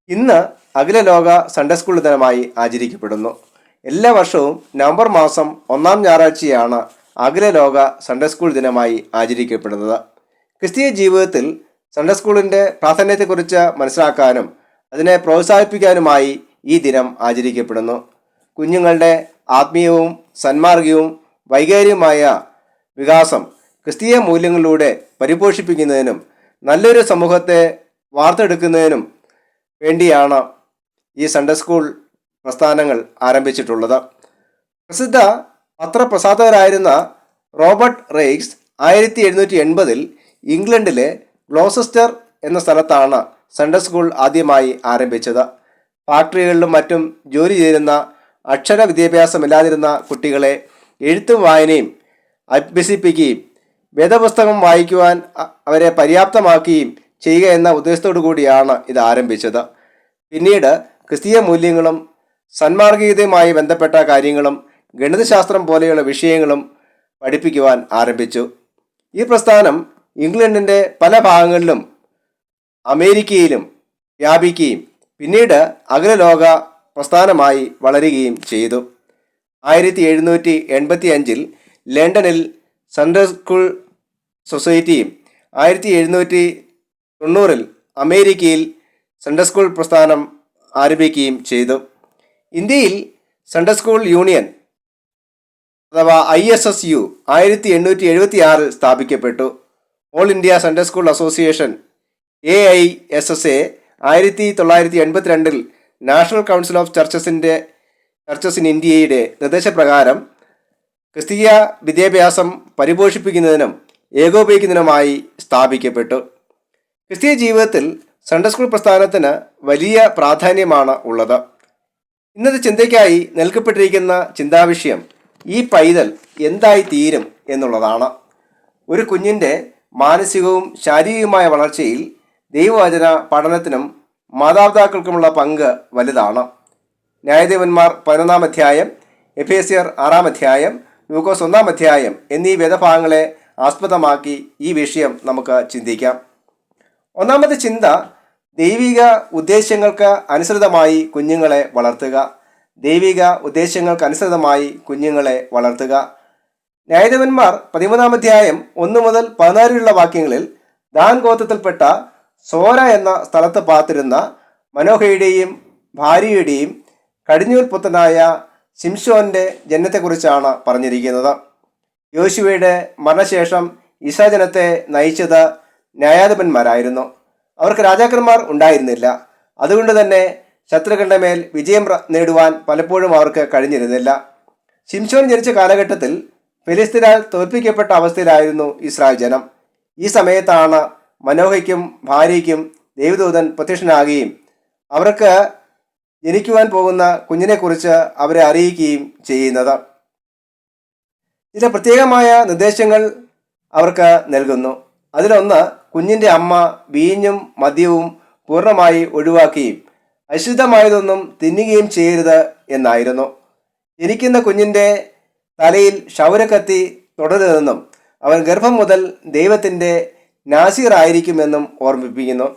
ഇന്ന് അഖില ലോക Sunday school ദിനമായി ആചരിക്കപ്പെടുന്നു. എല്ലാ വർഷവും നവംബർ മാസം 1-ാം ഞായറാഴ്ചയാണ് അഖില ലോക സൺഡേ സ്കൂൾ ദിനമായി ആചരിക്കപ്പെടുന്നത്. ക്രിസ്തീയ ജീവിതത്തിൽ സൺഡേ സ്കൂളിൻ്റെ പ്രാധാന്യത്തെക്കുറിച്ച് മനസ്സിലാക്കാനും അതിനെ പ്രോത്സാഹിപ്പിക്കാനുമായി ഈ ദിനം ആചരിക്കപ്പെടുന്നു. കുഞ്ഞുങ്ങളുടെ ആത്മീയവും സന്മാർഗികവും വൈകാരികമായ വികാസം ക്രിസ്തീയ മൂല്യങ്ങളിലൂടെ പരിപോഷിപ്പിക്കുന്നതിനും നല്ലൊരു സമൂഹത്തെ വാർത്തെടുക്കുന്നതിനും വേണ്ടിയാണ് ഈ സൺഡേ സ്കൂൾ പ്രസ്ഥാനങ്ങൾ ആരംഭിച്ചിട്ടുള്ളത്. പ്രസിദ്ധ പത്രപ്രസാധകരായിരുന്ന റോബർട്ട് റെയ്ക്സ് 1780 ഇംഗ്ലണ്ടിലെ ഗ്ലോസസ്റ്റർ എന്ന സ്ഥലത്താണ് സൺഡേ സ്കൂൾ ആദ്യമായി ആരംഭിച്ചത്. ഫാക്ടറികളിലും മറ്റും ജോലി ചെയ്യുന്ന അക്ഷര വിദ്യാഭ്യാസമില്ലാതിരുന്ന കുട്ടികളെ എഴുത്തും വായനയും അഭ്യസിപ്പിക്കുകയും വേദപുസ്തകം വായിക്കുവാൻ അവരെ പര്യാപ്തമാക്കുകയും ചെയ്യുക എന്ന ഉദ്ദേശത്തോടു കൂടിയാണ് ഇത് ആരംഭിച്ചത്. പിന്നീട് ക്രിസ്തീയ മൂല്യങ്ങളും സന്മാർഗീയതയുമായി ബന്ധപ്പെട്ട കാര്യങ്ങളും ഗണിതശാസ്ത്രം പോലെയുള്ള വിഷയങ്ങളും പഠിപ്പിക്കുവാൻ ആരംഭിച്ചു. ഈ പ്രസ്ഥാനം ഇംഗ്ലണ്ടിൻ്റെ പല ഭാഗങ്ങളിലും അമേരിക്കയിലും വ്യാപിക്കുകയും പിന്നീട് അഖില ലോക പ്രസ്ഥാനമായി വളരുകയും ചെയ്തു. 1785 ലണ്ടനിൽ സൺഡേ സ്കൂൾ സൊസൈറ്റിയും 1790 അമേരിക്കയിൽ സൺഡേ സ്കൂൾ പ്രസ്ഥാനം ആരംഭിക്കുകയും ചെയ്തു. ഇന്ത്യയിൽ സൺഡേ സ്കൂൾ യൂണിയൻ അഥവാ ISSU 1876 സ്ഥാപിക്കപ്പെട്ടു. All India Sunday school association AISSA 1982 national council of churches in ഇന്ത്യയുടെ നിർദ്ദേശപ്രകാരം ക്രിസ്തീയ വിദ്യാഭ്യാസം പരിപോഷിപ്പിക്കുന്നതിനും ഏകോപിപ്പിക്കുന്നതിനുമായി സ്ഥാപിക്കപ്പെട്ടു. ക്രിസ്തീയ ജീവിതത്തിൽ സൺഡേ സ്കൂൾ പ്രസ്ഥാനത്തിന് വലിയ പ്രാധാന്യമാണ് ഉള്ളത്. ഇന്നത്തെ ചിന്തയ്ക്കായി നൽകപ്പെട്ടിരിക്കുന്ന ചിന്താവിഷയം ഈ പൈതൽ എന്തായി തീരും എന്നുള്ളതാണ്. ഒരു കുഞ്ഞിൻ്റെ മാനസികവും ശാരീരികവുമായ വളർച്ചയിൽ ദൈവവചന പഠനത്തിനും മാതാപിതാക്കൾക്കുമുള്ള പങ്ക് വലുതാണ്. ന്യായാധിപന്മാർ 11-ാം അധ്യായം, എഫേസ്യർ 6-ാം അധ്യായം, ലൂക്കോസ് 1-ാം അധ്യായം എന്നീ വേദഭാഗങ്ങളെ ആസ്പദമാക്കി ഈ വിഷയം നമുക്ക് ചിന്തിക്കാം. ഒന്നാമത്തെ ചിന്ത, ദൈവിക ഉദ്ദേശ്യങ്ങൾക്ക് അനുസൃതമായി കുഞ്ഞുങ്ങളെ വളർത്തുക. ദൈവിക ഉദ്ദേശ്യങ്ങൾക്ക് അനുസൃതമായി കുഞ്ഞുങ്ങളെ വളർത്തുക. ന്യായാധിപന്മാർ 13-ാം അധ്യായം 1 മുതൽ 14 വാക്യങ്ങളിൽ ദാൻ ഗോത്രത്തിൽപ്പെട്ട സോര എന്ന സ്ഥലത്ത് പാർത്തിരുന്ന മനോഹയുടെയും ഭാര്യയുടെയും കടിഞ്ഞൂൽ പുത്രനായ ശിംശോന്റെ ജനനത്തെക്കുറിച്ചാണ് പറഞ്ഞിരിക്കുന്നത്. യോശുവയുടെ മരണശേഷം ഇസ്രായേൽ നയിച്ചത് ന്യായാധിപന്മാരായിരുന്നു. അവർക്ക് രാജാക്കന്മാർ ഉണ്ടായിരുന്നില്ല. അതുകൊണ്ട് തന്നെ ശത്രുക്കളുടെ മേൽ വിജയം നേടുവാൻ പലപ്പോഴും അവർക്ക് കഴിഞ്ഞിരുന്നില്ല. ശിംശോൻ ജനിച്ച കാലഘട്ടത്തിൽ ഫെലിസ്ത്യരാൽ തോൽപ്പിക്കപ്പെട്ട അവസ്ഥയിലായിരുന്നു ഇസ്രായേൽ ജനം. ഈ സമയത്താണ് മനോഹയ്ക്കും ഭാര്യയ്ക്കും ദൈവദൂതൻ പ്രത്യക്ഷനാകുകയും അവർക്ക് ജനിക്കുവാൻ പോകുന്ന കുഞ്ഞിനെക്കുറിച്ച് അവരെ അറിയിക്കുകയും ചെയ്യുന്നത്. ചില പ്രത്യേകമായ നിർദ്ദേശങ്ങൾ അവർക്ക് നൽകുന്നു. അതിലൊന്ന്, കുഞ്ഞിൻ്റെ അമ്മ വീഞ്ഞും മദ്യവും പൂർണ്ണമായി ഒഴിവാക്കുകയും അശുദ്ധമായതൊന്നും തിന്നുകയും ചെയ്യരുത് എന്നായിരുന്നു. ജനിക്കുന്ന കുഞ്ഞിൻ്റെ തലയിൽ ക്ഷൗരക്കത്തി തൊടരുതെന്നും അവൻ ഗർഭം മുതൽ ദൈവത്തിൻ്റെ നാസീർ ആയിരിക്കുമെന്നും ഓർമ്മിപ്പിക്കുന്നു.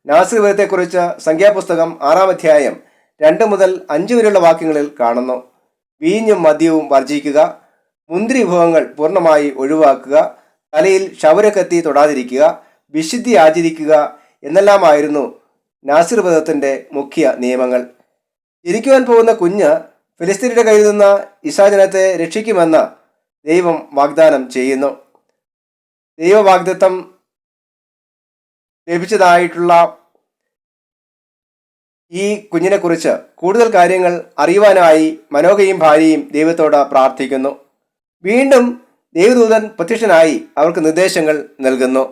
നാസീർ വ്രതത്തെക്കുറിച്ച് സംഖ്യാപുസ്തകം 6-ാം അധ്യായം 2 മുതൽ 5 വരെയുള്ള വാക്യങ്ങളിൽ കാണുന്നു. വീഞ്ഞും മദ്യവും വർജിക്കുക, മുന്തിരി വിഭവങ്ങൾ പൂർണ്ണമായി ഒഴിവാക്കുക, തലയിൽ ക്ഷൗരക്കത്തി തൊടാതിരിക്കുക, വിശുദ്ധി ആചരിക്കുക എന്നെല്ലാമായിരുന്നു നാസീർ വ്രതത്തിൻ്റെ മുഖ്യ നിയമങ്ങൾ. ജനിക്കുവാൻ പോകുന്ന കുഞ്ഞ് ഫിലിസ്തീനയുടെ കയ്യിൽ നിന്ന് ഇസ്രായേൽ ജനത്തെ രക്ഷിക്കുമെന്ന് ദൈവം വാഗ്ദാനം ചെയ്യുന്നു. ദൈവവാഗ്ദത്തം ലഭിച്ചതായിട്ടുള്ള ഈ കുഞ്ഞിനെക്കുറിച്ച് കൂടുതൽ കാര്യങ്ങൾ അറിയുവാനായി മനോഹയും ഭാര്യയും ദൈവത്തോട് പ്രാർത്ഥിക്കുന്നു. വീണ്ടും ദൈവദൂതൻ പ്രത്യക്ഷനായി അവർക്ക് നിർദ്ദേശങ്ങൾ നൽകുന്നു.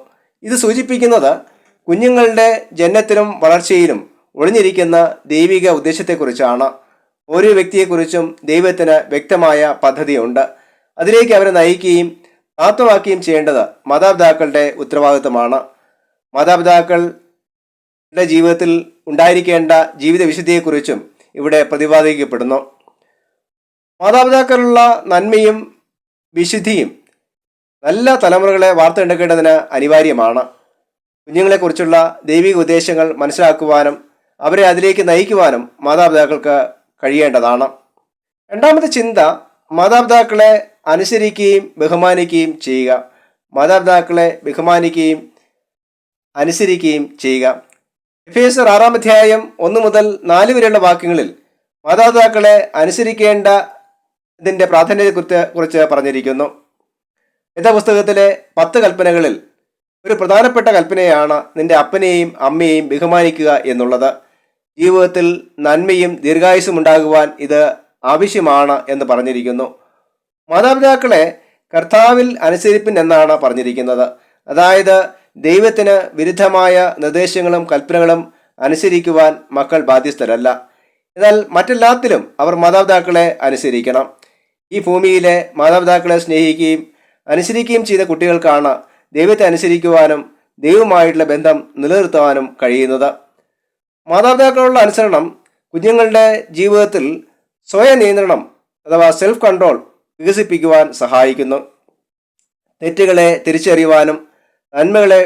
ഇത് സൂചിപ്പിക്കുന്നത് കുഞ്ഞുങ്ങളുടെ ജനനത്തിലും വളർച്ചയിലും ഒളിഞ്ഞിരിക്കുന്ന ദൈവിക ഉദ്ദേശത്തെക്കുറിച്ചാണ്. ഓരോ വ്യക്തിയെക്കുറിച്ചും ദൈവത്തിന് വ്യക്തമായ പദ്ധതിയുണ്ട്. അതിലേക്ക് അവരെ നയിക്കുകയും പ്രാപ്തമാക്കുകയും ചെയ്യേണ്ടത് മാതാപിതാക്കളുടെ ഉത്തരവാദിത്തമാണ്. മാതാപിതാക്കളുടെ ജീവിതത്തിൽ ഉണ്ടായിരിക്കേണ്ട ജീവിത വിശുദ്ധിയെക്കുറിച്ചും ഇവിടെ പ്രതിപാദിക്കപ്പെടുന്നു. മാതാപിതാക്കളുള്ള നന്മയും വിശുദ്ധിയും നല്ല തലമുറകളെ വാർത്തെടുക്കേണ്ടതിന് അനിവാര്യമാണ്. കുഞ്ഞുങ്ങളെക്കുറിച്ചുള്ള ദൈവിക ഉദ്ദേശങ്ങൾ മനസ്സിലാക്കുവാനും അവരെ അതിലേക്ക് നയിക്കുവാനും മാതാപിതാക്കൾക്ക് കഴിയേണ്ടതാണ്. രണ്ടാമത്തെ ചിന്ത, മാതാപിതാക്കളെ അനുസരിക്കുകയും ബഹുമാനിക്കുകയും ചെയ്യുക. മാതാപിതാക്കളെ ബഹുമാനിക്കുകയും അനുസരിക്കുകയും ചെയ്യുക. എഫേസ്യർ 6 അധ്യായം 1 മുതൽ 4 വരെയുള്ള വാക്യങ്ങളിൽ മാതാപിതാക്കളെ അനുസരിക്കേണ്ട ഇതിൻ്റെ പ്രാധാന്യത്തെക്കുറിച്ച് പറഞ്ഞിരിക്കുന്നു. വേദപുസ്തകത്തിലെ 10 കൽപ്പനകളിൽ ഒരു പ്രധാനപ്പെട്ട കൽപ്പനയാണ് നിന്റെ അപ്പനെയും അമ്മയെയും ബഹുമാനിക്കുക എന്നുള്ളത്. ജീവിതത്തിൽ നന്മയും ദീർഘായുസ്സും ഉണ്ടാകുവാൻ ഇത് ആവശ്യമാണ് എന്ന് പറഞ്ഞിരിക്കുന്നു. മാതാപിതാക്കളെ കർത്താവിൽ അനുസരിപ്പിൻ എന്നാണ് പറഞ്ഞിരിക്കുന്നത്. അതായത് ദൈവത്തിന് വിരുദ്ധമായ നിർദ്ദേശങ്ങളും കൽപ്പനകളും അനുസരിക്കുവാൻ മക്കൾ ബാധ്യസ്ഥരല്ല. എന്നാൽ മറ്റെല്ലാത്തിലും അവർ മാതാപിതാക്കളെ അനുസരിക്കണം. ഈ ഭൂമിയിലെ മാതാപിതാക്കളെ സ്നേഹിക്കുകയും അനുസരിക്കുകയും ചെയ്ത കുട്ടികൾക്കാണ് ദൈവത്തെ അനുസരിക്കുവാനും ദൈവവുമായിട്ടുള്ള ബന്ധം നിലനിർത്തുവാനും കഴിയുന്നത്. മാതാപിതാക്കളുള്ള അനുസരണം കുഞ്ഞുങ്ങളുടെ ജീവിതത്തിൽ സ്വയം നിയന്ത്രണം അഥവാ സെൽഫ് കൺട്രോൾ വികസിപ്പിക്കുവാൻ സഹായിക്കുന്നു. തെറ്റുകളെ തിരിച്ചറിയുവാനും നന്മകളെ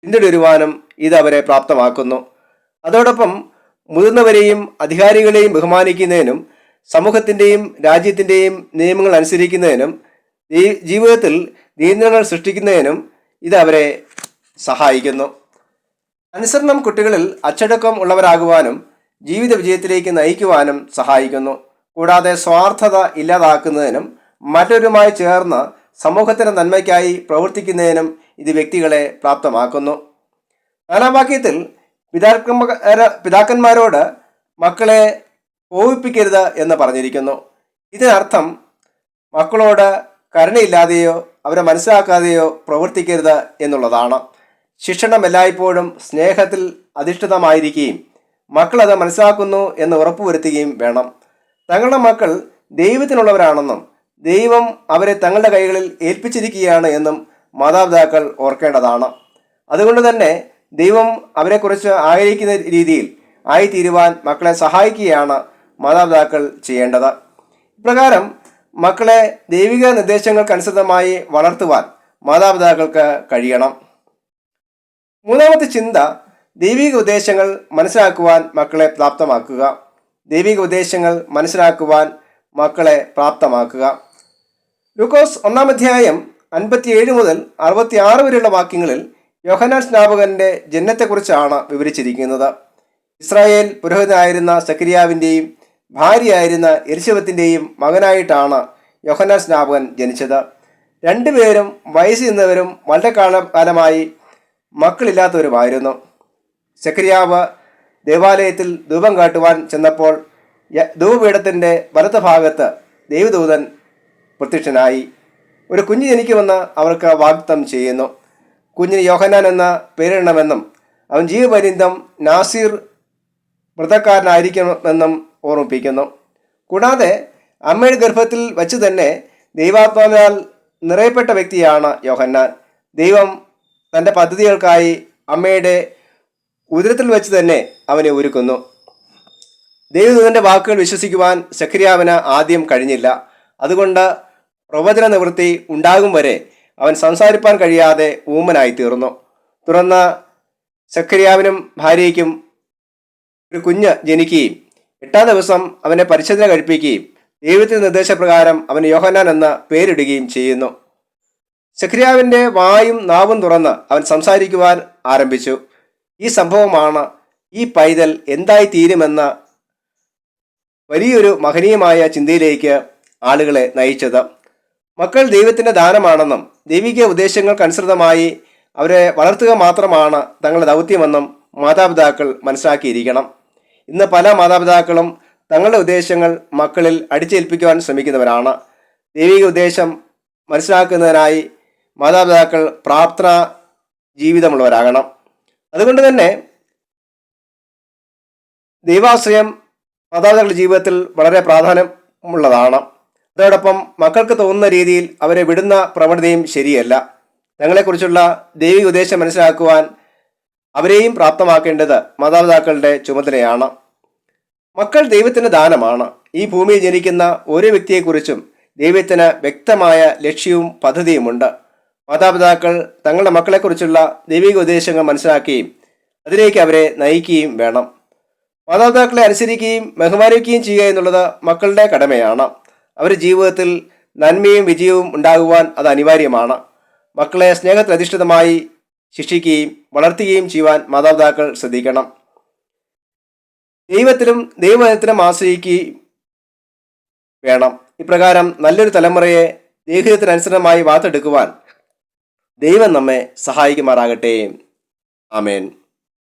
പിന്തുടരുവാനും ഇത് അവരെ പ്രാപ്തമാക്കുന്നു. അതോടൊപ്പം മുതിർന്നവരെയും അധികാരികളെയും ബഹുമാനിക്കുന്നതിനും സമൂഹത്തിൻ്റെയും രാജ്യത്തിൻ്റെയും നിയമങ്ങൾ അനുസരിക്കുന്നതിനും ജീവിതത്തിൽ നിയന്ത്രണങ്ങൾ സൃഷ്ടിക്കുന്നതിനും ഇത് അവരെ സഹായിക്കുന്നു. അനുസരണം കുട്ടികളിൽ അച്ചടക്കം ഉള്ളവരാകുവാനും ജീവിത വിജയത്തിലേക്ക് നയിക്കുവാനും സഹായിക്കുന്നു. കൂടാതെ സ്വാർത്ഥത ഇല്ലാതാക്കുന്നതിനും മറ്റൊരുമായി ചേർന്ന് സമൂഹത്തിൻ്റെ നന്മയ്ക്കായി പ്രവർത്തിക്കുന്നതിനും ഇത് വ്യക്തികളെ പ്രാപ്തമാക്കുന്നു. 4-ാം വാക്യത്തിൽ പിതാക്കന്മാരോട് മക്കളെ കോപിപ്പിക്കരുത് എന്ന് പറഞ്ഞിരിക്കുന്നു. ഇതിനർത്ഥം മക്കളോട് കരുണയില്ലാതെയോ അവരെ മനസ്സിലാക്കാതെയോ പ്രവർത്തിക്കരുത് എന്നുള്ളതാണ്. ശിക്ഷണം എല്ലായ്പ്പോഴും സ്നേഹത്തിൽ അധിഷ്ഠിതമായിരിക്കുകയും മക്കളത് മനസ്സിലാക്കുന്നു എന്ന് ഉറപ്പുവരുത്തുകയും വേണം. തങ്ങളുടെ മക്കൾ ദൈവത്തിനുള്ളവരാണെന്നും ദൈവം അവരെ തങ്ങളുടെ കൈകളിൽ ഏൽപ്പിച്ചിരിക്കുകയാണ് എന്നും മാതാപിതാക്കൾ ഓർക്കേണ്ടതാണ്. അതുകൊണ്ട് തന്നെ ദൈവം അവരെക്കുറിച്ച് ആഗ്രഹിക്കുന്ന രീതിയിൽ ആയിത്തീരുവാൻ മക്കളെ സഹായിക്കുകയാണ് മാതാപിതാക്കൾ ചെയ്യേണ്ടത്. ഇപ്രകാരം മക്കളെ ദൈവിക നിർദ്ദേശങ്ങൾക്കനുസൃതമായി വളർത്തുവാൻ മാതാപിതാക്കൾക്ക് കഴിയണം. 3-ാമത്തെ ചിന്ത, ദൈവിക ഉദ്ദേശങ്ങൾ മനസ്സിലാക്കുവാൻ മക്കളെ പ്രാപ്തമാക്കുക. ദൈവിക ഉദ്ദേശങ്ങൾ മനസ്സിലാക്കുവാൻ മക്കളെ പ്രാപ്തമാക്കുക. ലൂക്കോസ് 1-ാം അധ്യായം 57 മുതൽ 66 വരെയുള്ള വാക്യങ്ങളിൽ യോഹന്നാൻ സ്നാപകന്റെ ജനനത്തെക്കുറിച്ചാണ് വിവരിച്ചിരിക്കുന്നത്. ഇസ്രായേൽ പുരോഹിതനായിരുന്ന സക്കരിയാവിൻ്റെയും ഭാര്യയായിരുന്ന എലിശബത്തിൻ്റെയും മകനായിട്ടാണ് യോഹന്നാൻ സ്നാപകൻ ജനിച്ചത്. രണ്ടുപേരും വയസ്സ് ചെന്നവരും വളരെ കാലമായി മക്കളില്ലാത്തവരുമായിരുന്നു. സക്കരിയാവ് ദേവാലയത്തിൽ ധൂപം കാട്ടുവാൻ ചെന്നപ്പോൾ ധൂപപീഠത്തിൻ്റെ വലത്ത ഭാഗത്ത് ദൈവദൂതൻ പ്രത്യക്ഷനായി. ഒരു കുഞ്ഞ് ജനിക്കുമെന്ന് അവർക്ക് വാഗ്ദത്തം ചെയ്യുന്നു. കുഞ്ഞിന് യോഹന്നാൻ എന്ന പേരിടണമെന്നും അവൻ ജീവപര്യന്തം നാസീർ വ്രതക്കാരനായിരിക്കണമെന്നും ഓർമ്മിപ്പിക്കുന്നു. കൂടാതെ അമ്മയുടെ ഗർഭത്തിൽ വച്ച് തന്നെ ദൈവാത്മാവിനാൽ നിറയപ്പെട്ട വ്യക്തിയാണ് യോഹന്നാൻ. ദൈവം തൻ്റെ പദ്ധതികൾക്കായി അമ്മയുടെ ഉദരത്തിൽ വെച്ച് തന്നെ അവനെ ഒരുക്കുന്നു. ദൈവദൂതൻ്റെ വാക്കുകൾ വിശ്വസിക്കുവാൻ സക്കരിയാവിന് ആദ്യം കഴിഞ്ഞില്ല. അതുകൊണ്ട് പ്രവചന നിവൃത്തി ഉണ്ടാകും വരെ അവൻ സംസാരിപ്പാൻ കഴിയാതെ ഊമനായി തീർന്നു. തുടർന്ന് സക്കരിയാവിനും ഭാര്യയ്ക്കും ഒരു കുഞ്ഞ് ജനിക്കുകയും 8-ാം ദിവസം അവനെ പരിശോധന കഴിപ്പിക്കുകയും ദൈവത്തിൻ്റെ നിർദ്ദേശപ്രകാരം അവന് യോഹന്നാൻ എന്ന പേരിടുകയും ചെയ്യുന്നു. സക്കരിയാവിൻ്റെ വായും നാവും തുറന്ന് അവൻ സംസാരിക്കുവാൻ ആരംഭിച്ചു. ഈ സംഭവമാണ് ഈ പൈതൽ എന്തായി തീരുമെന്ന വലിയൊരു മഹനീയമായ ചിന്തയിലേക്ക് ആളുകളെ നയിച്ചത്. മക്കൾ ദൈവത്തിൻ്റെ ദാനമാണെന്നും ദൈവിക ഉദ്ദേശങ്ങൾക്കനുസൃതമായി അവരെ വളർത്തുക മാത്രമാണ് തങ്ങളുടെ ദൗത്യമെന്നും മാതാപിതാക്കൾ മനസ്സിലാക്കിയിരിക്കണം. ഇന്ന് പല മാതാപിതാക്കളും തങ്ങളുടെ ഉദ്ദേശങ്ങൾ മക്കളിൽ അടിച്ചേൽപ്പിക്കുവാൻ ശ്രമിക്കുന്നവരാണ്. ദൈവിക ഉദ്ദേശം മനസ്സിലാക്കുന്നതിനായി മാതാപിതാക്കൾ പ്രാർത്ഥന ജീവിതമുള്ളവരാകണം. അതുകൊണ്ട് തന്നെ ദൈവാശ്രയം മാതാപിതാക്കളുടെ ജീവിതത്തിൽ വളരെ പ്രാധാന്യമുള്ളതാണ്. അതോടൊപ്പം മക്കൾക്ക് തോന്നുന്ന രീതിയിൽ അവരെ വിടുന്ന പ്രവണതയും ശരിയല്ല. തങ്ങളെക്കുറിച്ചുള്ള ദൈവിക ഉദ്ദേശം മനസ്സിലാക്കുവാൻ അവരെയും പ്രാപ്തമാക്കേണ്ടത് മാതാപിതാക്കളുടെ ചുമതലയാണ്. മക്കൾ ദൈവത്തിൻ്റെ ദാനമാണ്. ഈ ഭൂമിയിൽ ജനിക്കുന്ന ഓരോ വ്യക്തിയെക്കുറിച്ചും ദൈവത്തിന് വ്യക്തമായ ലക്ഷ്യവും പദ്ധതിയുമുണ്ട്. മാതാപിതാക്കൾ തങ്ങളുടെ മക്കളെക്കുറിച്ചുള്ള ദൈവിക ഉദ്ദേശങ്ങൾ മനസ്സിലാക്കുകയും അതിലേക്ക് അവരെ നയിക്കുകയും വേണം. മാതാപിതാക്കളെ അനുസരിക്കുകയും ബഹുമാനിക്കുകയും ചെയ്യുക എന്നുള്ളത് മക്കളുടെ കടമയാണ്. അവരുടെ ജീവിതത്തിൽ നന്മയും വിജയവും ഉണ്ടാകുവാൻ അത് അനിവാര്യമാണ്. മക്കളെ സ്നേഹത്തിലധിഷ്ഠിതമായി ശിക്ഷിക്കുകയും വളർത്തുകയും ചെയ്യുവാൻ മാതാപിതാക്കൾ ശ്രദ്ധിക്കണം. ദൈവത്തിലും ദൈവവചനത്തിലും ആശ്രയിക്കുകയും വേണം. ഇപ്രകാരം നല്ലൊരു തലമുറയെ ദൈവഹിതത്തിനനുസൃതമായി വാർത്തെടുക്കുവാൻ ദൈവം നമ്മെ സഹായിക്കുമാറാകട്ടെ. ആമേൻ.